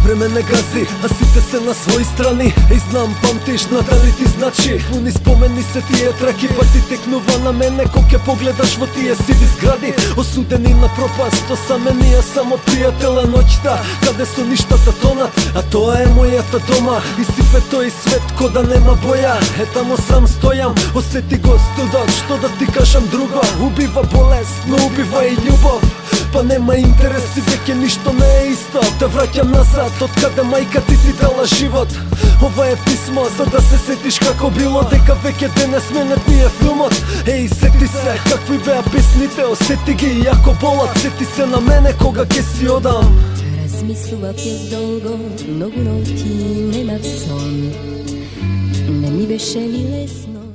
Време не гази, а сите се на своји страни. Еј, знам, памтиш, надали ти значи. Пуни спомени се тие траки, па ти текнува на мене кога ќе погледаш во тие сиви згради. Осудени на пропаст, осаменија само пријатела ноќта, каде со ништата тонат, а тоа е мојата дома. И сипе тој свет ко да нема боја. Е, тамо сам стојам, осети го студот, што да ти кажам друго. Убива болест, но убива и љубов. Па нема интереси, веќе ништо не е исто. Те враќам назад, од каде мајка ти дала живот. Ова е писмо, за да се сетиш како било, дека веќе денес менет ни е филмот. Еј, сети се, какви беа песните, осети ги јако болат. Сети се на мене кога ќе си одам. Размислував јас долго, многу ноќи немав сон. Не ми беше ни лесно.